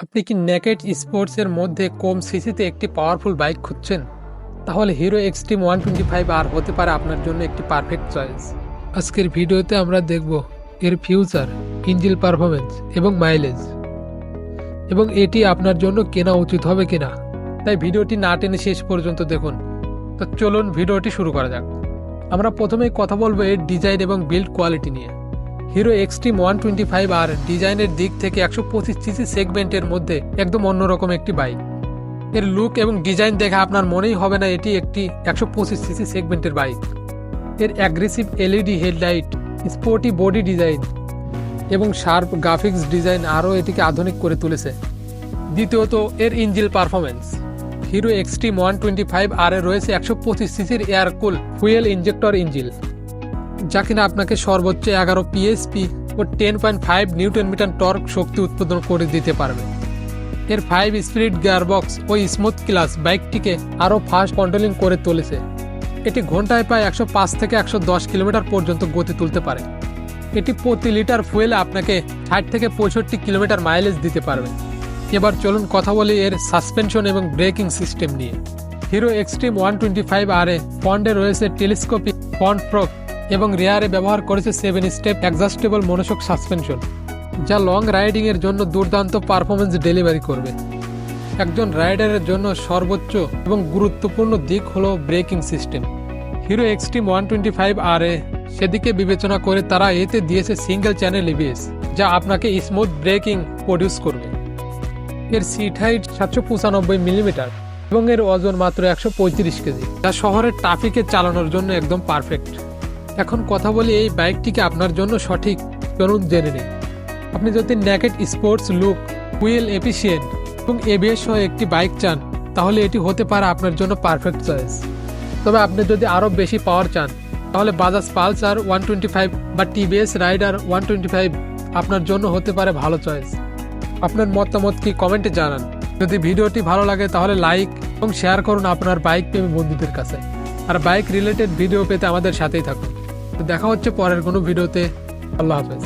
আপনি কি নেকেড স্পোর্টসের মধ্যে কম সিসিতে একটি পাওয়ারফুল বাইক খুঁজছেন? তাহলে হিরো এক্সট্রিম 125 আর হতে পারে আপনার জন্য একটি পারফেক্ট চয়েস। আজকের ভিডিওতে আমরা দেখব এর ফিউচার, ইঞ্জিন পারফরমেন্স এবং মাইলেজ, এবং এটি আপনার জন্য কেনা উচিত হবে কিনা। তাই ভিডিওটি না টেনে শেষ পর্যন্ত দেখুন। তো চলুন ভিডিওটি শুরু করা যাক। আমরা প্রথমেই কথা বলবো এর ডিজাইন এবং বিল্ড কোয়ালিটি নিয়ে। হিরো এক্সট্রিম 125 আর ডিজাইনের দিক থেকে 125 সিসি সেগমেন্টের মধ্যে একদম অন্যরকম একটি বাইক। এর লুক এবং ডিজাইন দেখে আপনার মনেই হবে না এটি একটি 125 সিসি সেগমেন্টের বাইক। এর aggressive LED headlight, sporty body design এবং শার্প গ্রাফিক্স ডিজাইন আরও এটিকে আধুনিক করে তুলেছে। দ্বিতীয়ত এর ইঞ্জিন পারফরমেন্স। হিরো এক্সট্রিম 125 আর রয়েছে 125 সিসির এয়ার কুল ফুয়েল ইনজেক্টর ইঞ্জিন, যা কিনা আপনাকে সর্বোচ্চ 11 পিএসপি ও 10.5 নিউটন মিটার টর্ক শক্তি উৎপাদন করে দিতে পারবে। এর 5 স্পিড গিয়ারবক্স ও স্মুথ ক্লাচ বাইকটিকে আরও ফাস্ট কন্ট্রোলিং করে তুলেছে। এটি ঘন্টায় প্রায় 105 থেকে 110 কিলোমিটার পর্যন্ত গতি তুলতে পারে। এটি প্রতি লিটার ফুয়েলে আপনাকে 60 থেকে 65 কিলোমিটার মাইলেজ দিতে পারবে। এবার চলুন কথা বলি এর সাসপেনশন এবং ব্রেকিং সিস্টেম নিয়ে। হিরো এক্সট্রিম 125 আর ফ্রন্টে রয়েছে টেলিস্কোপিক ফ্রন্ট ফোর্ক এবং রেয়ারে ব্যবহার করেছে 7 স্টেপ অ্যাডজাস্টেবল মনোশক সাসপেনশন, যা লং রাইডিংয়ের জন্য দুর্দান্ত পারফরমেন্স ডেলিভারি করবে। একজন রাইডারের জন্য সর্বোচ্চ এবং গুরুত্বপূর্ণ দিক হলো ব্রেকিং সিস্টেম। হিরো এক্সট্রিম 125 আর সেদিকে বিবেচনা করে তারা এতে দিয়েছে সিঙ্গেল চ্যানেল এবিএস, যা আপনাকে স্মুথ ব্রেকিং প্রডিউস করবে। এর সিট হাইট 795 মিলিমিটার এবং এর ওজন মাত্র 135 কেজি, যা শহরের ট্রাফিকে চালানোর জন্য একদম পারফেক্ট। এখন কথা বলি এই বাইকটিকে আপনার জন্য সঠিক চলুন জেনে নিন। আপনি যদি naked sports look, wheel efficient এবং এবিএস সহ একটি বাইক চান, তাহলে এটি হতে পারে আপনার জন্য পারফেক্ট চয়েস। তবে আপনি যদি আরও বেশি পাওয়ার চান, তাহলে বাজাজ পালসার 125 বা টিভিএস রাইডার 125 আপনার জন্য হতে পারে ভালো চয়েস। আপনার মতামত কি কমেন্টে জানান। যদি ভিডিওটি ভালো লাগে তাহলে লাইক এবং শেয়ার করুন আপনার বাইক প্রেমী বন্ধুদের কাছে। আর বাইক রিলেটেড ভিডিও পেতে আমাদের সাথেই থাকুন। দেখা হচ্ছে পরের কোনো ভিডিওতে। আল্লাহ হাফেজ।